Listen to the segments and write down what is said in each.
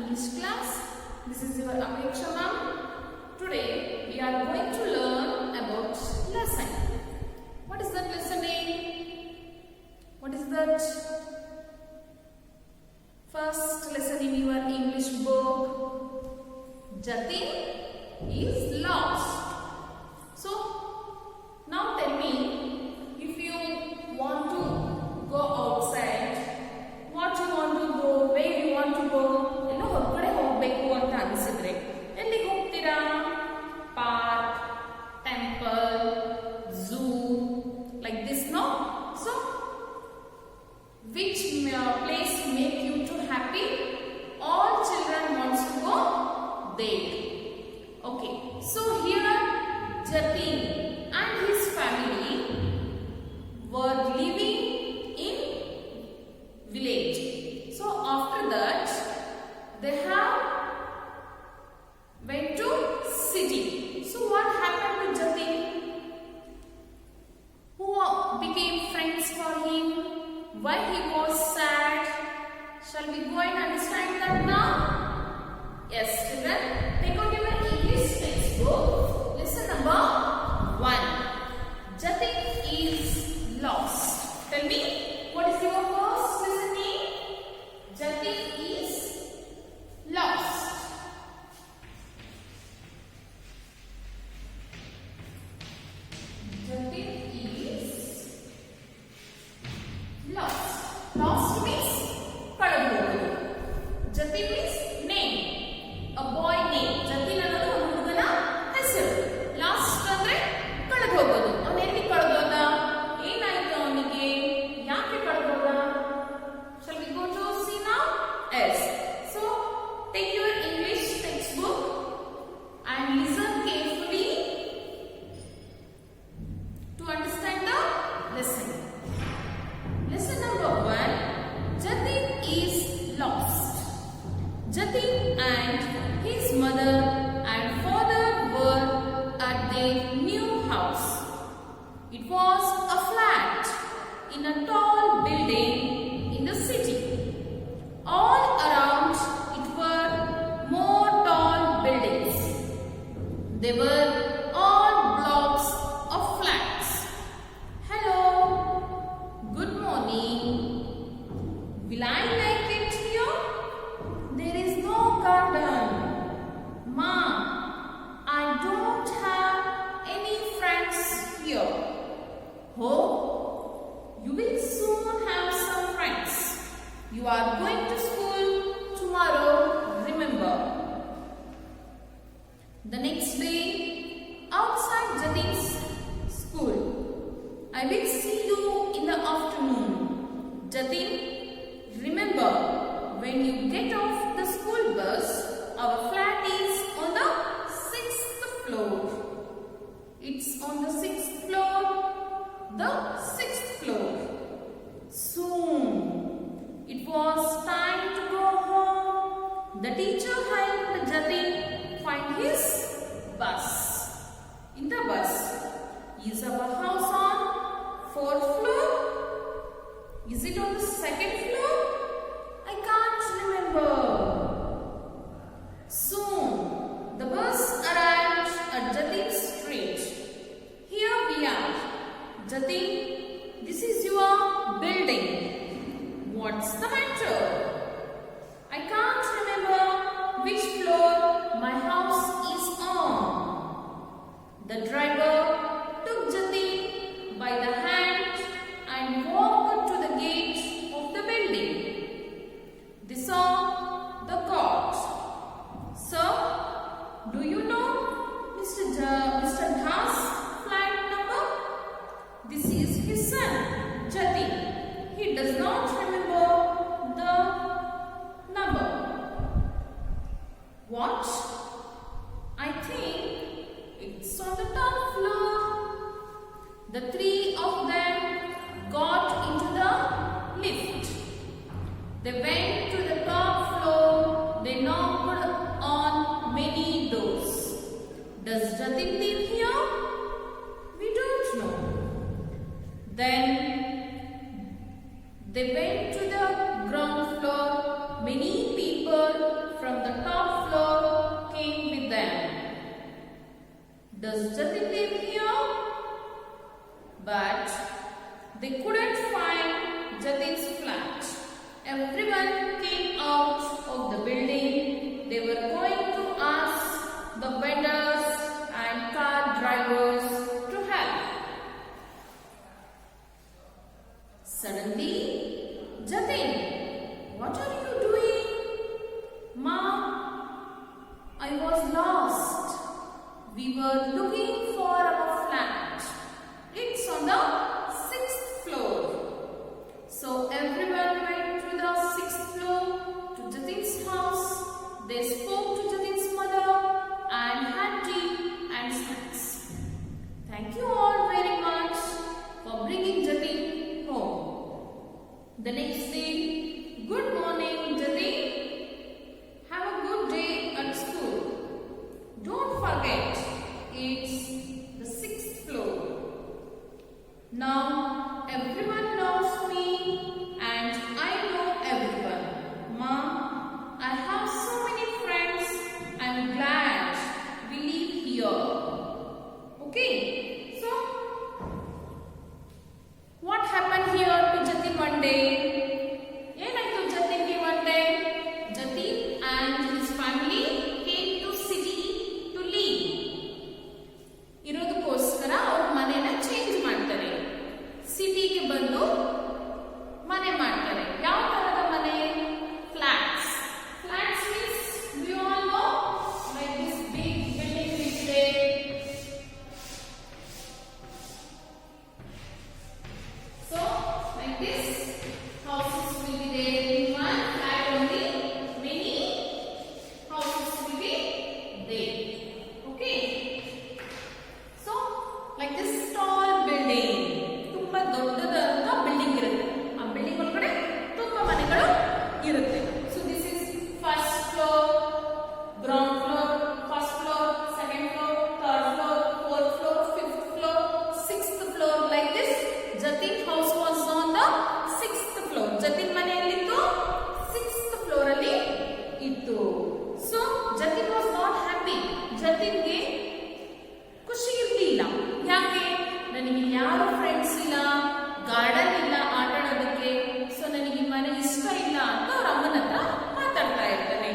English class. This is your Apeksha ma'am. Today we are going to learn about lesson. What is that lesson name? What is that? First lesson in your English book. Jatin is lost. So now tell me, if you want to go outside, what you want to go, where you want to go, ಎಲ್ಲೋ ಹೊರಗಡೆ ಹೋಗಬೇಕು ಅಂತ ಅನಿಸಿದ್ರೆ ಎಲ್ಲಿಗೆ ಹೋಗ್ತೀರಾ? Park, temple, zoo, like this, no? So which place make you too happy? All children wants to go there. Okay, so here Jatin and his family were living in village. So after that they have went to city. So what happened to Jatin? Who became friends for him? Why he was sad? Shall we go and understand that now? Yes, children, take out your English textbook. Lesson number 1. Jatin is lost. Tell me, what is your first lesson name? Jatin is lost. Jatin is lost. Lost means ಕಳೆದುಹೋಗುವುದು. Jatin means name. A boy name. Jatin ಅನ್ನೋದು ಒಂದು ಹುಡುಗನ ಹೆಸರು. Last ಅಂದ್ರೆ ಕಳೆದು ಹೋಗೋದು. ಅವನು ಎಲ್ಲಿ ಕಳೆದೋದ? ಏನಾಯ್ತು ಅವನಿಗೆ? ಯಾಕೆ ಕಳೆದೋದ? Shall we go to see now? Yes. So take your English textbook and listen carefully to understand the lesson. Lesson number 1. Jatin is lost. Jatin and his mother and father were at their new house. It was a flat in a tall building in the city. All around it were more tall buildings. They were all blocks of flats. Hello, good morning. Will I like it here? There is no garden. Ma, I don't have any friends here. Oh, you will soon have some friends. You are going to school tomorrow, remember. The next day, outside Jatin's school. I will see you in the afternoon. Jatin, remember, when you get off the school bus, our flat is on the 6th floor. It's on the 6th floor. The 6th floor. Soon. It was time to go home. The teacher helped Jatin find his bus. In the bus, is our house on 4th floor? Is it on the 2nd floor? I can't remember. Soon, the bus arrived at Jatin's street. Here we are. Jatin, this is your building. What's the matter? I can't remember which floor my house is on. The driver took Jatin by the hand and walked to the gate of the building. They saw the court. Sir, do you know Mr. Dhas flat number? This is his son, Jatin. He does not remember the number. What? I think it's on the top floor. The three of them got into the lift. They went to the top floor. They knocked on many doors. Does Jatin live here? We don't know. Then they went to the ground floor. Many people from what are you doing? Ma, I was lost. We were looking for our flat. It's on the 6th floor. So everyone went to the 6th floor to Jatin's house. They spoke to Jatin's mother and had tea and snacks. Thank you all very much for bringing Jatin home. The next day, good morning Jatin. Have a good day at school. Don't forget, it's the 6th floor. Now everyone knows me and I know everyone. Mom, I have so many friends. I'm glad we live here. Okay, so what happened here to Jatin one day? ಏನಾಯ್ತು ಜತಿನ್ಗೆ one day? Jatin and his family came to city to live. ಇರೋದಕ್ಕೋಸ್ಕರ ಅವ್ರ ಮನೆನ change ಮಾಡ್ತಾರೆ. ಸಿಟಿಗೆ ಬಂದು ಮನೆ ಮಾಡ್ತಾರೆ. ಯಾವ ತರಹದ ಮನೆ? Flats. Flats means you all know like this big building is there. So like this houses will be there. In one flat only many houses will be there. Okay. So like this tall building. ತುಂಬಾ ದೊಡ್ಡದಾದ building ಇರುತ್ತೆ. ಆ building ಒಳಗಡೆ ತುಂಬಾ ಮನೆಗಳು ಇರುತ್ತೆ. So this is first floor, ground floor, first floor, second floor, third floor, fourth floor, fifth floor, sixth floor like this. Jatin house was on the 6th floor. Jatin ಮನೆ ಎಲ್ಲಿತ್ತು? 6th floor ಅಲ್ಲಿ ಇತ್ತು. So Jatin was not happy. ಜತಿನ್ಗೆ ಖುಷಿ ಇರಲಿಲ್ಲ. ಯಾಕೆ? ನನಗೆ ಯಾರು friends ಇಲ್ಲ, garden ಇಲ್ಲ ಆಟ ಆಡೋದಕ್ಕೆ, ಸೊ ನನಗೆ ಈ ಮನೆ ಇಷ್ಟ ಇಲ್ಲ ಅಂತ ಅವ್ರ ಅಮ್ಮನ ಹತ್ರ ಮಾತಾಡ್ತಾ ಇರ್ತಾನೆ.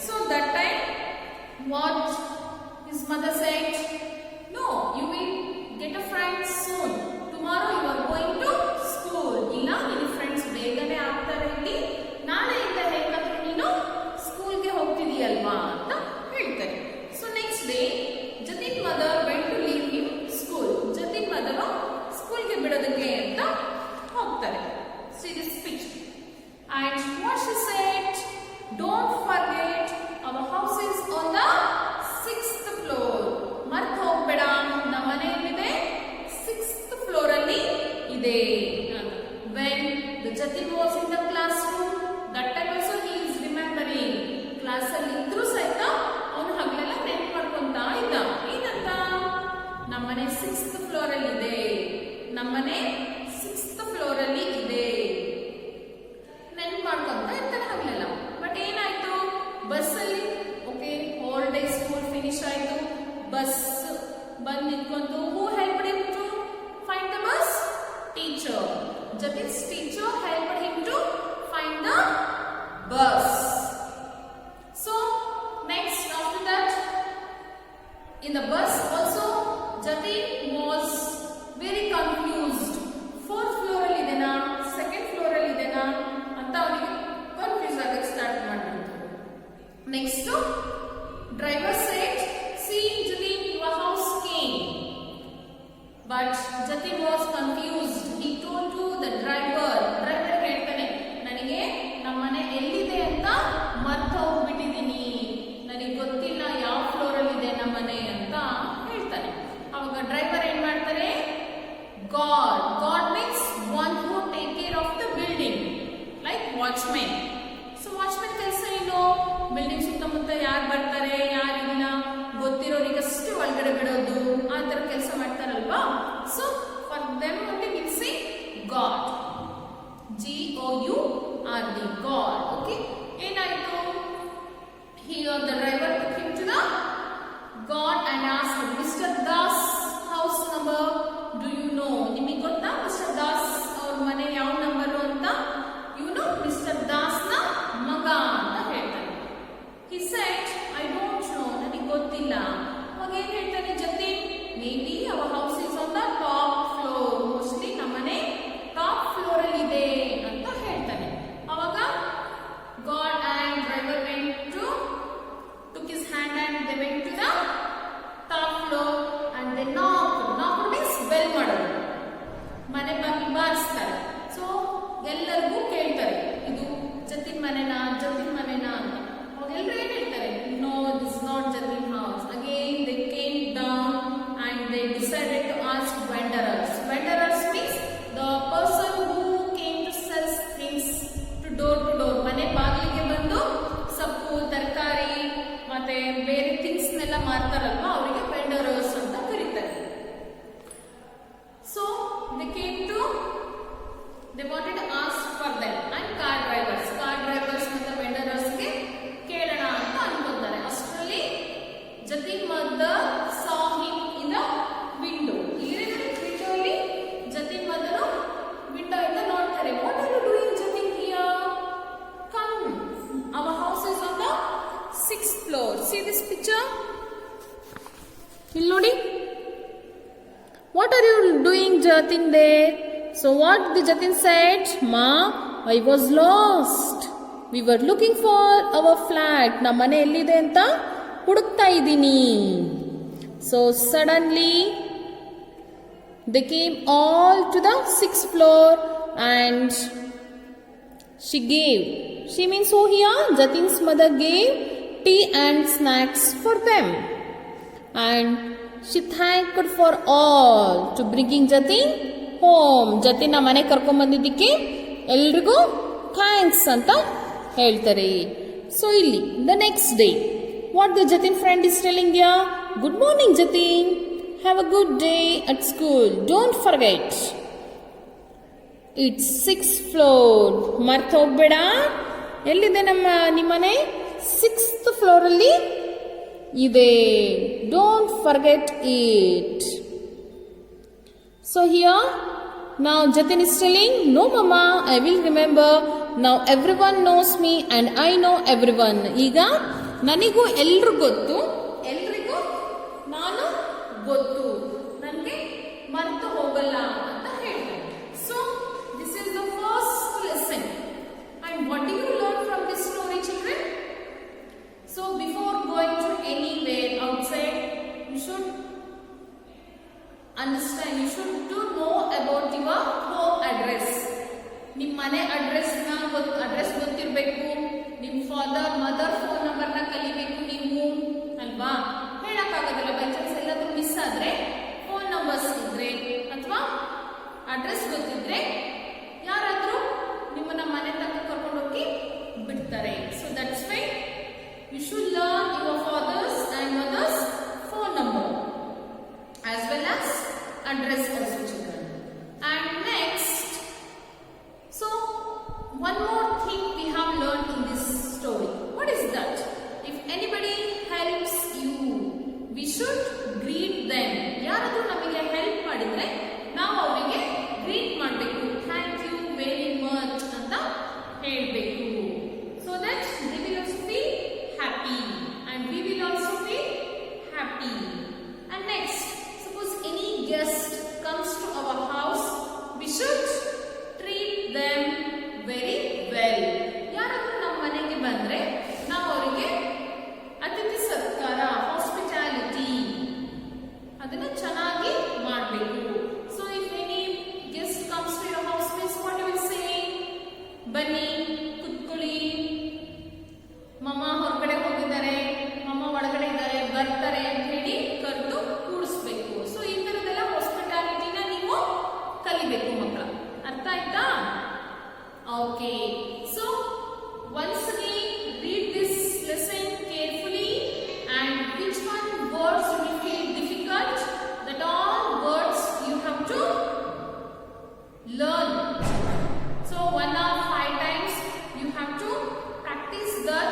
So that time what his mother said, no you will get a friend soon. Tomorrow you are going to school. ಇಲ್ಲ, ನಿನ್ನ ಫ್ರೆಂಡ್ಸ್ ಬೇಗನೆ ಆಗ್ತಾರೆ ಇಲ್ಲಿ, ನಾಳೆಯಿಂದ ಹೇಗಾದ್ರೂ ನೀನು ಸ್ಕೂಲ್ಗೆ ಹೋಗ್ತಿದೀಯಲ್ವಾ ಅಂತ ಹೇಳ್ತಾರೆ. So next day Jatin mother went to leave him school. Jatin mother ಸ್ಕೂಲ್ಗೆ ಬಿಡೋದಕ್ಕೆ ಅಂತ ಹೋಗ್ತಾರೆ. See this picture. And what she said, don't forget our house is on the 6th floor. ಮರ್ತು ಹೋಗ್ಬೇಡ, ನಮ್ಮ ಮನೆ ಎಲ್ಲಿದೆ? 6th floor ಅಲ್ಲಿ ಇದೆ. When the Jatin was in the classroom, that time also he is remembering. Class ಅಲ್ಲಿ ಇದ್ರೂ ಸಹಿತ ಅವನು ಹಗಲೆಲ್ಲ ನೆನ್ಪು ಮಾಡ್ಕೊಂತಾ ಇದ್ದ. ಏನಂತ? ನಮ್ಮನೆ 6th floor ಅಲ್ಲಿ ಇದೆ, ನಮ್ಮನೆ 6th floor ಅಲ್ಲಿ ಇದೆ ನೆನ್ಪು ಮಾಡ್ಕೊಂತ ಇರ್ತಾನೆ ಹಗಲೆಲ್ಲ. ಬಟ್ ಏನಾಯ್ತು? ಬಸ್ ಅಲ್ಲಿ okay whole day school finish ಆಯ್ತು, ಬಸ್ ಬಂದು ನಿಂತ್ಕೊಂತು. Who helped him to find the bus? Teacher. Jatin's teacher helped him to find the bus. So next after that, in the bus also Jatin was very confused. 4th floor ಅಲ್ಲಿ ಇದೆನಾ, 2nd floor ಅಲ್ಲಿ ಇದೆನಾ ಅಂತ ಅವನಿಗೆ confuse ಆಗಕ್ಕೆ start ಮಾಡಿದ್ರು. Next driver said, see Jatin, your house came. But Jatin was confused. He told to the driver. Driver ಹೇಳ್ತಾನೆ, ನನಗೆ ನಮ್ಮನೆ ಎಲ್ಲಿದೆ ಅಂತ ಮರ್ತು ಹೋಗ್ಬಿಟ್ಟಿದ್ದೀನಿ, ನನಗೆ ಗೊತ್ತಿಲ್ಲ ಯಾವ ಫ್ಲೋರ್ ಅಲ್ಲಿ ಇದೆ ನಮ್ಮನೆ ಅಂತ ಹೇಳ್ತಾನೆ. ಅವಾಗ ಡ್ರೈವರ್ ಏನ್ ಮಾಡ್ತಾರೆ? God. God means one who take care of the building, like watchmen. So watchmen ಕೆಲಸ ಏನು? ಬಿಲ್ಡಿಂಗ್ ಸುತ್ತಮುತ್ತ ಯಾರು ಬರ್ತಾರೆ ಯಾರಿಲ್ಲ ಗೊತ್ತಿರೋರಿಗಷ್ಟು ಒಳಗಡೆ ಬಿಡೋದು, ಆ ತರ ಕೆಲಸ ಮಾಡ್ತಾರಲ್ವಾ. So for them only we say God. G-O-U-R-D, God. Okay. ಏನಾಯ್ತು? Here the driver took him to the God and asked, Mr. Das house number, do you know? ನಿಮಗೆ ಗೊತ್ತಾ Mr. Das ಅವ್ರ ಮನೆ ಯಾವ ನಂಬರ್ ಅಂತ? You know Mr. Das ನ ಮಗ ಅಂತ ಹೇಳ್ತಾನೆ. He said, I don't know, ನನಗೆ ಗೊತ್ತಿಲ್ಲ. ಅವಾಗ ಏನ್ ಹೇಳ್ತಾನೆ Jatin? Maybe our house is on the top floor. Mostly ನಮ್ಮನೆ ಟಾಪ್ ಫ್ಲೋರ್ ಅಲ್ಲಿ ಇದೆ ಅಂತ ಹೇಳ್ತಾನೆ. ಅವಾಗ see this picture? Illodi? What are you doing, Jatin, there? So what the Jatin said? Ma, I was lost. We were looking for our flat. ನಮ್ಮ ಮನೆ ಎಲ್ಲಿದೆ ಅಂತ ಹುಡುಕ್ತಾ ಇದ್ದೀನಿ. So suddenly they came all to the 6th floor and she means who here? Jatin's mother gave tea and snacks for them. And she thanked for all to bringing Jatin home. Jatin ನ ಮನೆ ಕರ್ಕೊಂಡ್ ಬಂದಿದ್ದಕ್ಕೆ ಎಲ್ರಿಗೂ thanks ಅಂತ ಹೇಳ್ತಾರೆ. So ಇಲ್ಲಿ the next day what the Jatin friend is telling here? Good morning Jatin, have a good day at school, don't forget it's 6th floor. ಮರ್ತು ಹೋಗ್ಬೇಡ. ಎಲ್ಲಿದೆ ನಿಮ್ಮನೆ? 6th floor ಅಲ್ಲಿ ಇದೆ. Don't forget it. So here now Jatin is telling, no mama, I will remember. Now everyone knows me and I know everyone. ಈಗ ನನಗೂ ಎಲ್ರು ಗೊತ್ತು, ಎಲ್ರಿಗೂ ನಾನು ಗೊತ್ತು, ನನಗೆ ಮರೆತು ಹೋಗಲ್ಲ ಅಂತ ಹೇಳ್ತಾರೆ. So this is the first lesson. And what do you learn from this story, children? So before going to anywhere outside, you should understand, you should to know about your home address. ನಿಮ್ಮ ಮನೆ address ಗೊತ್ತಿರಬೇಕು. ನಿಮ್ಮ father mother phone ನಂಬರ್ನ ಕಲಿಬೇಕು ನೀವು ಅಲ್ವಾ? ಹೇಳಕ್ಕಾಗೋದಿಲ್ಲ, by chance ಎಲ್ಲಾದ್ರೂ miss ಆದ್ರೆ ಫೋನ್ ನಂಬರ್ಸ್ ಇದ್ರೆ ಅಥವಾ ಅಡ್ರೆಸ್ ಗೊತ್ತಿದ್ರೆ ಯಾರಾದ್ರೂ ನಿಮ್ಮನ್ನ ಮನೆ ತನಕ ಕರ್ಕೊಂಡು ಹೋಗಿ ಬಿಡ್ತಾರೆ. So that's why you should learn your father's and mother's phone number as well as address also, children. And next, so one more thing we have learned in this story. What is that? If anybody helps you, we should greet them. ಯಾರಾದ್ರೂ ನಮಗೆ help ಮಾಡಿದ್ರೆ ನಾವು ಅವರಿಗೆ greet ಮಾಡಬೇಕು, thank you very much ಅಂತ ಹೇಳಬೇಕು. So that they will also feel happy and we will also feel happy. And next, suppose any guest comes to our house, we should treat them very well. ಯಾರಾದ್ರೂ ನಮ್ಮ ಮನೆಗೆ ಬಂದ್ರೆ ನಾವು ಅವರಿಗೆ ಅತಿಥಿ ಸತ್ಕಾರ, ಹಾಸ್ಪಿಟಾಲಿಟಿ ಅದನ್ನ ಚೆನ್ನಾಗಿ ಮಾಡಬೇಕು. So if any guest comes to your house, please what you will say? ಬನ್ನಿ, ಕುತ್ಕೊಳ್ಳಿ, ಮಮ್ಮ ಹೊರಗಡೆ ಹೋಗಿದ್ದಾರೆ, ಮಮ್ಮ ಒಳಗಡೆ ಇದ್ದಾರೆ, ಬರ್ತಾರೆ ಅಂತ ಹೇಳಿ ಕರೆದು ಕೂಡಿಸ್ಬೇಕು. ಸೊ ಈ ತರದೆಲ್ಲ ಹಾಸ್ಪಿಟಾಲಿಟಿನ ನೀವು ಕಲಿಬೇಕು ಮಕ್ಕಳ. ಅರ್ಥ ಆಯ್ತಾ? Okay. So once again read this lesson carefully and which one words you will feel difficult, that all words you have to learn. So 1 or 5 times you have to practice that